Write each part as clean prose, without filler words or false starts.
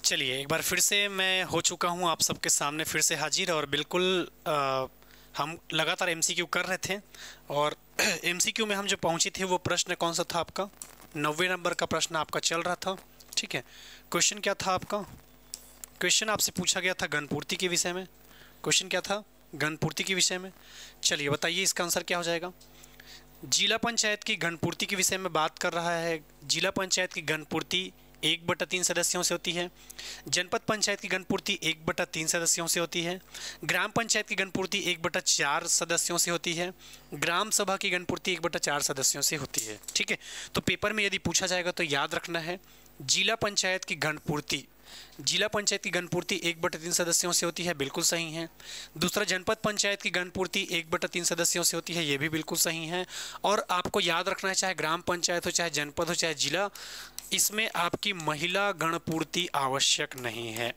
चलिए एक बार फिर से मैं हो चुका हूँ आप सबके सामने फिर से हाजिर। और बिल्कुल हम लगातार एमसीक्यू कर रहे थे। और एमसीक्यू में हम जो पहुँचे थे वो प्रश्न कौन सा था आपका? 90 नंबर का प्रश्न आपका चल रहा था। ठीक है, क्वेश्चन क्या था आपका? क्वेश्चन आपसे पूछा गया था घनपूर्ति के विषय में। क्वेश्चन क्या था? घनपूर्ति के विषय में। चलिए बताइए इसका आंसर क्या हो जाएगा। जिला पंचायत की घनपूर्ति के विषय में बात कर रहा है। जिला पंचायत की घनपूर्ति 1/3 सदस्यों से होती है। जनपद पंचायत की घनपूर्ति 1/3 सदस्यों से होती है। ग्राम पंचायत की घनपूर्ति 1/4 सदस्यों से होती है। ग्राम सभा की घनपूर्ति 1/4 सदस्यों से होती है। ठीक है, तो पेपर में यदि पूछा जाएगा तो याद रखना है जिला पंचायत की घनपूर्ति, जिला पंचायत की घनपूर्ति 1/3 सदस्यों से होती है, बिल्कुल सही है। दूसरा, जनपद पंचायत की घनपूर्ति 1/3 सदस्यों से होती है, ये भी बिल्कुल सही है। और आपको याद रखना है, चाहे ग्राम पंचायत हो, चाहे जनपद हो, चाहे जिला, इसमें आपकी महिला गणपूर्ति आवश्यक नहीं है।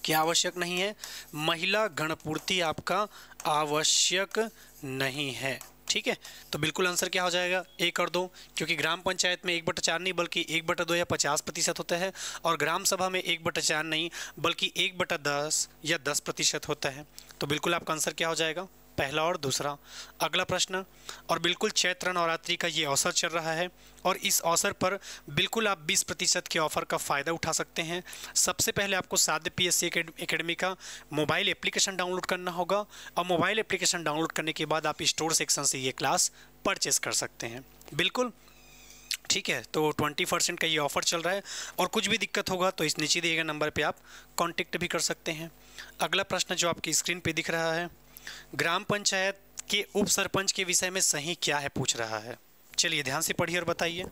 क्या आवश्यक नहीं है? महिला गणपूर्ति आपका आवश्यक नहीं है। ठीक है, तो बिल्कुल आंसर क्या हो जाएगा? 1 और 2, क्योंकि ग्राम पंचायत में 1/4 नहीं बल्कि 1/2 या 50% होता है, और ग्राम सभा में 1/4 नहीं बल्कि 1/10 या 10% होता है। तो बिल्कुल आपका आंसर क्या हो जाएगा? पहला और दूसरा। अगला प्रश्न, और बिल्कुल चैत्र नवरात्रि का ये अवसर चल रहा है और इस अवसर पर बिल्कुल आप 20% के ऑफर का फ़ायदा उठा सकते हैं। सबसे पहले आपको साध्य पीएससी एकेडमी का मोबाइल एप्लीकेशन डाउनलोड करना होगा, और मोबाइल एप्लीकेशन डाउनलोड करने के बाद आप स्टोर सेक्शन से ये क्लास परचेस कर सकते हैं। बिल्कुल ठीक है, तो 20% का ये ऑफ़र चल रहा है, और कुछ भी दिक्कत होगा तो इस नीचे दिए गए नंबर पे आप कांटेक्ट भी कर सकते हैं। अगला प्रश्न जो आपकी स्क्रीन पे दिख रहा है, ग्राम पंचायत के उप सरपंच के विषय में सही क्या है पूछ रहा है। चलिए ध्यान से पढ़िए और बताइए।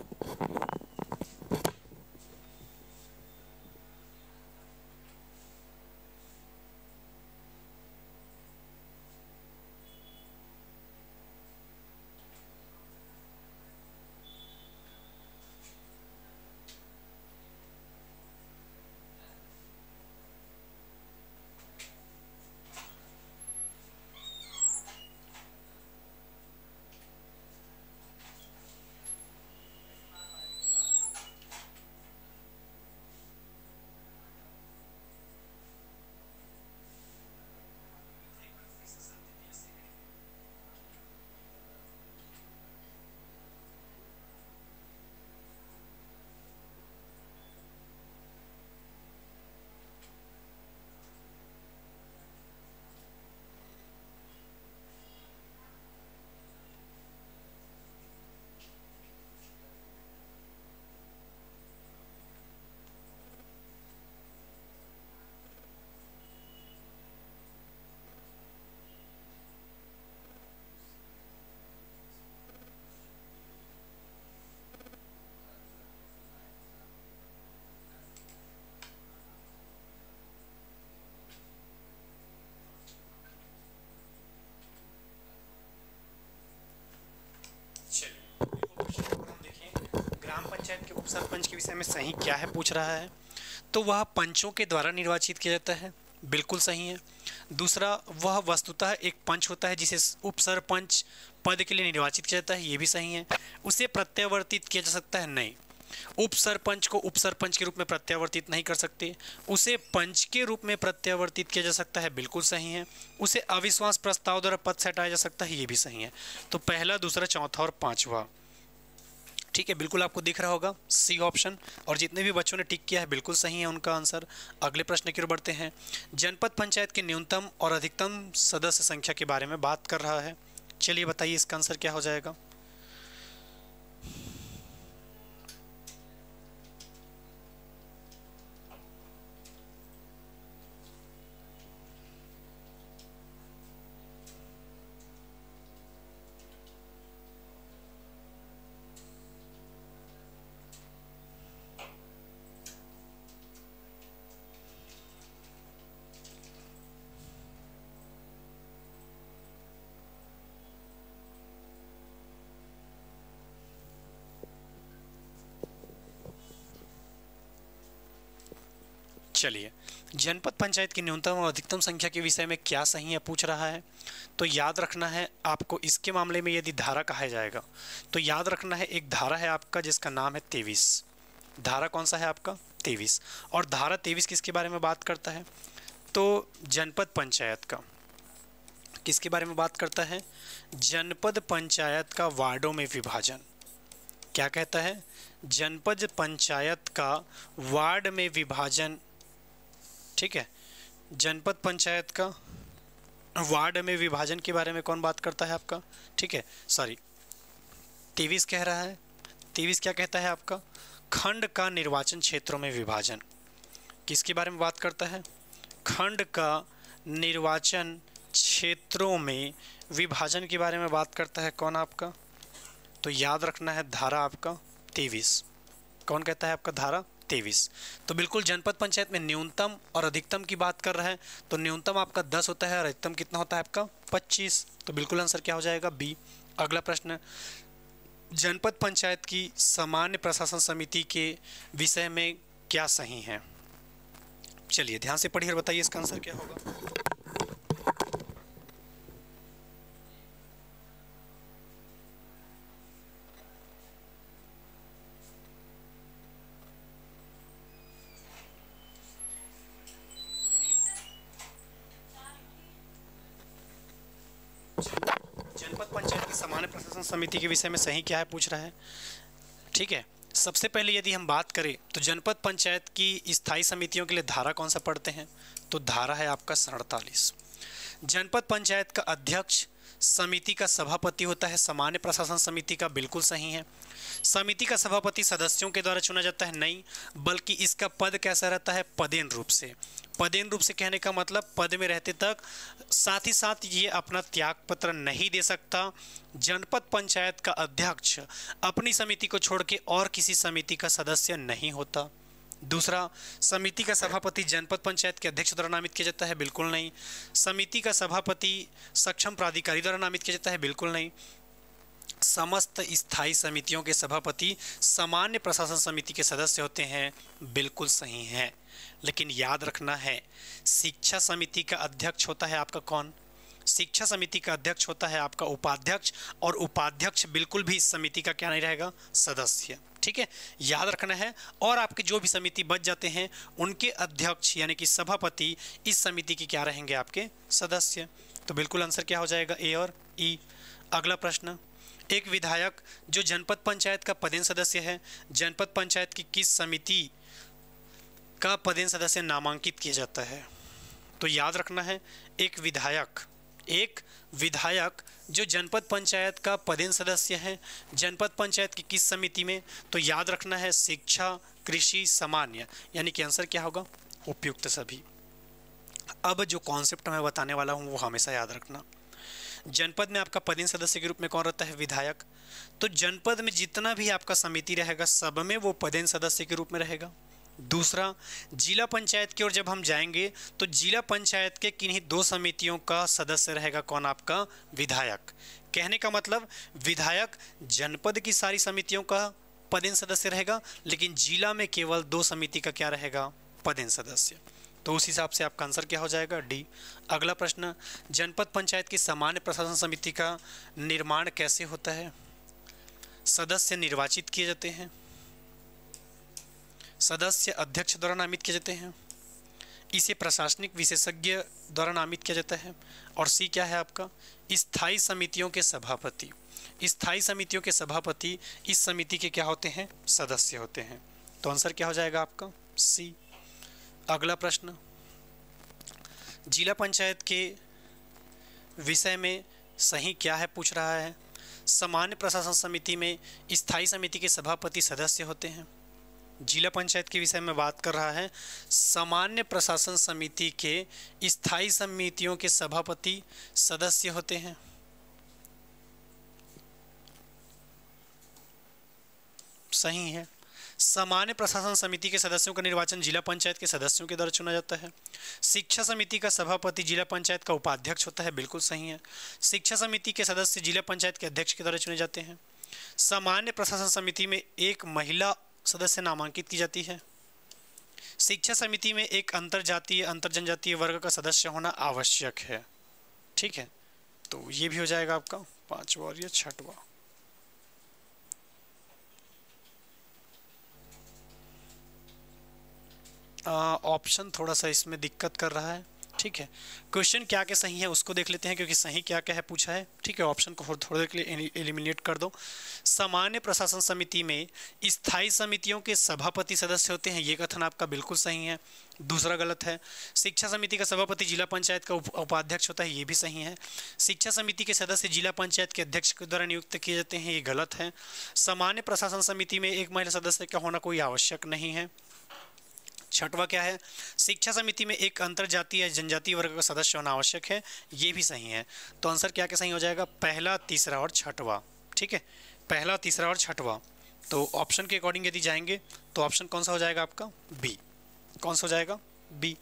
ग्राम पंचायत के उप सरपंच के विषय में सही क्या है पूछ रहा है, तो वह पंचों के द्वारा निर्वाचित किया जाता है, बिल्कुल सही है। दूसरा, वह वस्तुतः एक पंच होता है जिसे उप सरपंच पद के लिए निर्वाचित किया जाता है, ये भी सही है। उसे प्रत्यावर्तित किया जा सकता है, नहीं, उप सरपंच को उप सरपंच के रूप में प्रत्यावर्तित नहीं कर सकते। उसे पंच के रूप में प्रत्यावर्तित किया जा सकता है, बिल्कुल सही है। उसे अविश्वास प्रस्ताव द्वारा पद से हटाया जा सकता है, ये भी सही है। तो पहला, दूसरा, चौथा और पांचवा, ठीक है, बिल्कुल आपको दिख रहा होगा सी ऑप्शन। और जितने भी बच्चों ने टिक किया है बिल्कुल सही है उनका आंसर। अगले प्रश्न की ओर बढ़ते हैं। जनपद पंचायत के न्यूनतम और अधिकतम सदस्य संख्या के बारे में बात कर रहा है। चलिए बताइए इसका आंसर क्या हो जाएगा। चलिए, जनपद पंचायत की न्यूनतम और अधिकतम संख्या के विषय में क्या सही है पूछ रहा है। तो याद रखना है आपको, इसके मामले में यदि धारा कहा जाएगा तो याद रखना है, एक धारा है आपका जिसका नाम है 23। धारा कौन सा है आपका? 23। और धारा 23 किसके बारे में बात करता है? तो जनपद पंचायत का। किसके बारे में बात करता है? जनपद पंचायत का वार्डों में विभाजन। क्या कहता है? जनपद पंचायत का वार्ड में विभाजन। ठीक है, जनपद पंचायत का वार्ड में विभाजन के बारे में कौन बात करता है आपका? ठीक है, सॉरी 23 कह रहा है। 23 क्या कहता है आपका? खंड का निर्वाचन क्षेत्रों में विभाजन। किसके बारे में बात करता है? खंड का निर्वाचन क्षेत्रों में विभाजन के बारे में बात करता है कौन आपका? तो याद रखना है धारा आपका 23। कौन कहता है आपका? धारा 23। तो बिल्कुल जनपद पंचायत में न्यूनतम और अधिकतम की बात कर रहा है, तो न्यूनतम आपका 10 होता है और अधिकतम कितना होता है आपका? 25। तो बिल्कुल आंसर क्या हो जाएगा? बी। अगला प्रश्न, जनपद पंचायत की सामान्य प्रशासन समिति के विषय में क्या सही है? चलिए ध्यान से पढ़िए और बताइए इसका आंसर क्या होगा। जनपद पंचायत की सामान्य प्रशासन समिति के विषय में सही क्या है पूछ रहा है। ठीक है, सबसे पहले यदि हम बात करें तो जनपद पंचायत की स्थायी समितियों के लिए धारा कौन सा पढ़ते हैं? तो धारा है आपका 47। जनपद पंचायत का अध्यक्ष समिति का सभापति होता है, सामान्य प्रशासन समिति का। बिल्कुल सही है। समिति का सभापति सदस्यों के द्वारा चुना जाता है? नहीं, बल्कि इसका पद कैसा रहता है? पदेन रूप से। पदेन रूप से कहने का मतलब पद में रहते तक, साथ ही साथ ये अपना त्याग पत्र नहीं दे सकता। जनपद पंचायत का अध्यक्ष अपनी समिति को छोड़ के और किसी समिति का सदस्य नहीं होता। दूसरा, समिति का सभापति जनपद पंचायत के अध्यक्ष द्वारा नामित किया जाता है? बिल्कुल नहीं। समिति का सभापति सक्षम प्राधिकारी द्वारा नामित किया जाता है? बिल्कुल नहीं। समस्त स्थायी समितियों के सभापति सामान्य प्रशासन समिति के सदस्य होते हैं? बिल्कुल सही है। लेकिन याद रखना है, शिक्षा समिति का अध्यक्ष होता है आपका कौन? शिक्षा समिति का अध्यक्ष होता है आपका उपाध्यक्ष, और उपाध्यक्ष बिल्कुल भी इस समिति का क्या नहीं रहेगा? सदस्य। ठीक है, याद रखना है। और आपके जो भी समिति बच जाते हैं उनके अध्यक्ष यानी कि सभापति इस समिति के क्या रहेंगे? आपके सदस्य। तो बिल्कुल आंसर क्या हो जाएगा? ए और ई। अगला प्रश्न, एक विधायक जो जनपद पंचायत का पदेन सदस्य है, जनपद पंचायत की किस समिति का पदेन सदस्य नामांकित किया जाता है? तो याद रखना है, एक विधायक जो जनपद पंचायत का पदेन सदस्य है, जनपद पंचायत की किस समिति में? तो याद रखना है शिक्षा, कृषि, सामान्य, यानी कि आंसर क्या होगा? उपयुक्त सभी। अब जो कॉन्सेप्ट मैं बताने वाला हूँ वो हमेशा याद रखना। जनपद में आपका पदेन सदस्य के रूप में कौन रहता है? विधायक। तो जनपद में जितना भी आपका समिति रहेगा सब में वो पदेन सदस्य के रूप में रहेगा। दूसरा, जिला पंचायत की ओर जब हम जाएंगे तो जिला पंचायत के किन्हीं 2 समितियों का सदस्य रहेगा कौन? आपका विधायक। कहने का मतलब विधायक जनपद की सारी समितियों का पदेन सदस्य रहेगा, लेकिन जिला में केवल 2 समिति का क्या रहेगा? पदेन सदस्य। तो उस हिसाब से आपका आंसर क्या हो जाएगा? डी। अगला प्रश्न, जनपद पंचायत की सामान्य प्रशासन समिति का निर्माण कैसे होता है? सदस्य निर्वाचित किए जाते हैं, सदस्य अध्यक्ष द्वारा नामित किए जाते हैं, इसे प्रशासनिक विशेषज्ञ द्वारा नामित किया जाता है, और सी क्या है आपका? स्थायी समितियों के सभापति। स्थायी समितियों के सभापति इस समिति के क्या होते हैं? सदस्य होते हैं। तो आंसर क्या हो जाएगा आपका? सी। अगला प्रश्न, जिला पंचायत के विषय में सही क्या है पूछ रहा है। सामान्य प्रशासन समिति में स्थायी समिति के सभापति सदस्य होते हैं। जिला पंचायत के विषय में बात कर रहा है, सामान्य प्रशासन समिति के स्थायी समितियों के सभापति सदस्य होते हैं। सही है। सामान्य प्रशासन समिति के सदस्यों का निर्वाचन जिला पंचायत के सदस्यों के द्वारा चुना जाता है। शिक्षा समिति का सभापति जिला पंचायत का उपाध्यक्ष होता है। बिल्कुल सही है। शिक्षा समिति के सदस्य जिला पंचायत के अध्यक्ष के द्वारा चुने जाते हैं। सामान्य प्रशासन समिति में एक महिला सदस्य नामांकित की जाती है। शिक्षा समिति में एक अंतरजातीय अंतर जनजातीय वर्ग का सदस्य होना आवश्यक है। ठीक है, तो ये भी हो जाएगा आपका 5वां और ये 6वां। ऑप्शन थोड़ा सा इसमें दिक्कत कर रहा है। ठीक है, क्वेश्चन क्या क्या सही है उसको देख लेते हैं, क्योंकि सही क्या क्या है पूछा है। ठीक है, ऑप्शन को थोड़ी देर के लिए एलिमिनेट कर दो। सामान्य प्रशासन समिति में स्थायी समितियों के सभापति सदस्य होते हैं, ये कथन आपका बिल्कुल सही है। दूसरा गलत है। शिक्षा समिति का सभापति जिला पंचायत का उपाध्यक्ष होता है, ये भी सही है। शिक्षा समिति के सदस्य जिला पंचायत के अध्यक्ष के द्वारा नियुक्त किए जाते हैं, ये गलत है। सामान्य प्रशासन समिति में एक महिला सदस्य का होना कोई आवश्यक नहीं है। छठवां क्या है, शिक्षा समिति में एक अंतरजातीय या जनजातीय वर्ग का सदस्य होना आवश्यक है, ये भी सही है। तो आंसर क्या क्या सही हो जाएगा, पहला, तीसरा और छठवां। ठीक है, पहला, तीसरा और छठवां। तो ऑप्शन के अकॉर्डिंग यदि जाएंगे तो ऑप्शन कौन सा हो जाएगा आपका, बी। कौन सा हो जाएगा, बी।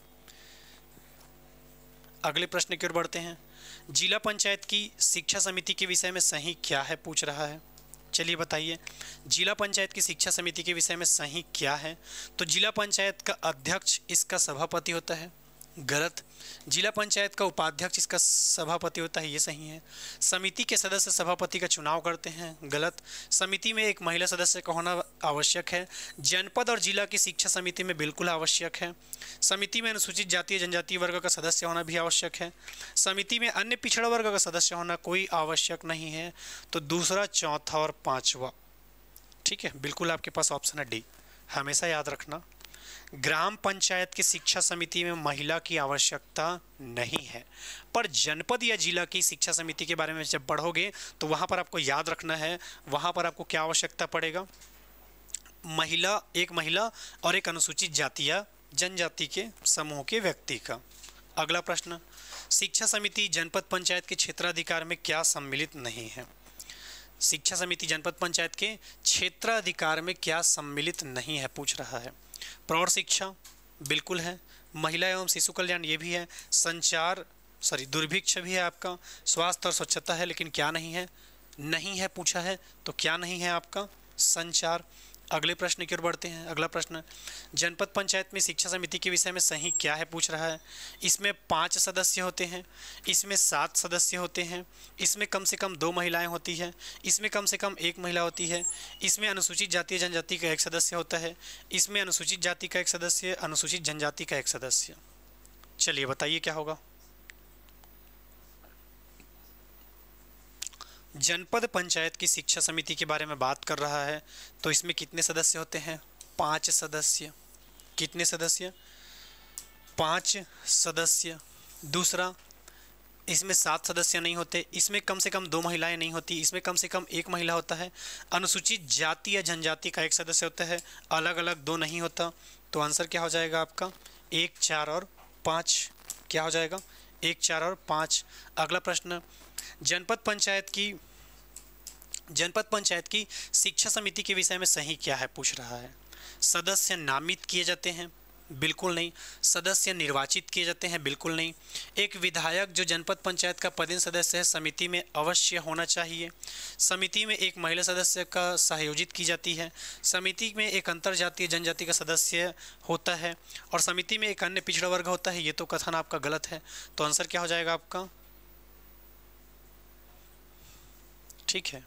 अगले प्रश्न की ओर बढ़ते हैं। जिला पंचायत की शिक्षा समिति के विषय में सही क्या है पूछ रहा है। चलिए बताइए, जिला पंचायत की शिक्षा समिति के विषय में सही क्या है। तो जिला पंचायत का अध्यक्ष इसका सभापति होता है, गलत। जिला पंचायत का उपाध्यक्ष इसका सभापति होता है, ये सही है। समिति के सदस्य सभापति का चुनाव करते हैं, गलत। समिति में एक महिला सदस्य का होना आवश्यक है। जनपद और जिला की शिक्षा समिति में बिल्कुल आवश्यक है। समिति में अनुसूचित जातीय जनजातीय वर्ग का सदस्य होना भी आवश्यक है। समिति में अन्य पिछड़ा वर्ग का सदस्य होना कोई आवश्यक नहीं है। तो दूसरा, चौथा और पांचवा। ठीक है, बिल्कुल आपके पास ऑप्शन है डी। हमेशा याद रखना, ग्राम पंचायत की शिक्षा समिति में महिला की आवश्यकता नहीं है, पर जनपद या जिला की शिक्षा समिति के बारे में जब पढ़ोगे तो वहाँ पर आपको याद रखना है, वहाँ पर आपको क्या आवश्यकता पड़ेगा, एक महिला और एक अनुसूचित जाति या जनजाति के समूह के व्यक्ति का। अगला प्रश्न, शिक्षा समिति जनपद पंचायत के क्षेत्राधिकार में क्या सम्मिलित नहीं है। शिक्षा समिति जनपद पंचायत के क्षेत्राधिकार में क्या सम्मिलित नहीं है पूछ रहा है। प्रौढ़ शिक्षा बिल्कुल है, महिला एवं शिशु कल्याण ये भी है, दुर्भिक्ष भी है आपका, स्वास्थ्य और स्वच्छता है, लेकिन क्या नहीं है, नहीं है पूछा है, तो क्या नहीं है आपका, संचार। अगले प्रश्न की ओर बढ़ते हैं। अगला प्रश्न, जनपद पंचायत में शिक्षा समिति के विषय में सही क्या है पूछ रहा है। इसमें 5 सदस्य होते हैं, इसमें 7 सदस्य होते हैं, इसमें कम से कम 2 महिलाएं होती हैं, इसमें कम से कम 1 महिला होती है, इसमें अनुसूचित जाति जनजाति का 1 सदस्य होता है, इसमें अनुसूचित जाति का 1 सदस्य, अनुसूचित जनजाति का 1 सदस्य। चलिए बताइए क्या होगा। जनपद पंचायत की शिक्षा समिति के बारे में बात कर रहा है, तो इसमें कितने सदस्य होते हैं, 5 सदस्य। कितने सदस्य, 5 सदस्य। दूसरा, इसमें 7 सदस्य नहीं होते, इसमें कम से कम 2 महिलाएं नहीं होती, इसमें कम से कम 1 महिला होता है, अनुसूचित जाति या जनजाति का 1 सदस्य होता है, अलग अलग 2 नहीं होता। तो आंसर क्या हो जाएगा आपका, 1, 4 और 5। क्या हो जाएगा, 1, 4 और 5। अगला प्रश्न, जनपद पंचायत की शिक्षा समिति के विषय में सही क्या है पूछ रहा है। सदस्य नामित किए जाते हैं, बिल्कुल नहीं। सदस्य निर्वाचित किए जाते हैं, बिल्कुल नहीं। एक विधायक जो जनपद पंचायत का पदेन सदस्य है समिति में अवश्य होना चाहिए। समिति में एक महिला सदस्य का सहयोजित की जाती है। समिति में एक अंतरजातीय जनजाति का सदस्य होता है और समिति में एक अन्य पिछड़ा वर्ग होता है। ये तो कथन आपका गलत है, तो आंसर क्या हो जाएगा आपका, ठीक है,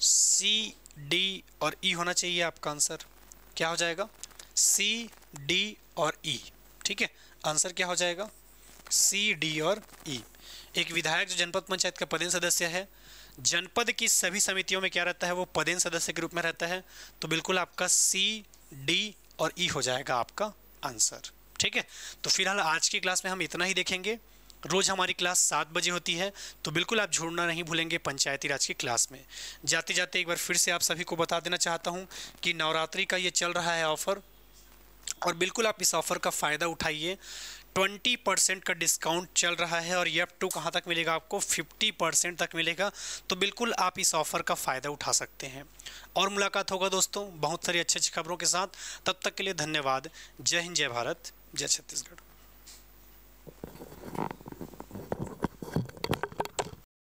सी, डी और ई होना चाहिए आपका आंसर। क्या हो जाएगा, सी, डी और ई। ठीक है, आंसर क्या हो जाएगा, सी, डी और ई। एक विधायक जो जनपद पंचायत का पदेन सदस्य है, जनपद की सभी समितियों में क्या रहता है, वो पदेन सदस्य के रूप में रहता है। तो बिल्कुल आपका सी, डी और ई हो जाएगा आपका आंसर। ठीक है, तो फिलहाल आज की क्लास में हम इतना ही देखेंगे। रोज़ हमारी क्लास 7 बजे होती है, तो बिल्कुल आप जुड़ना नहीं भूलेंगे पंचायती राज की क्लास में। जाते जाते एक बार फिर से आप सभी को बता देना चाहता हूं कि नवरात्रि का ये चल रहा है ऑफ़र, और बिल्कुल आप इस ऑफ़र का फ़ायदा उठाइए। 20% का डिस्काउंट चल रहा है और ये अप टू कहाँ तक मिलेगा आपको, 50% तक मिलेगा। तो बिल्कुल आप इस ऑफ़र का फ़ायदा उठा सकते हैं। और मुलाकात होगा दोस्तों बहुत सारी अच्छी अच्छी खबरों के साथ। तब तक के लिए धन्यवाद। जय हिंद, जय भारत, जय छत्तीसगढ़।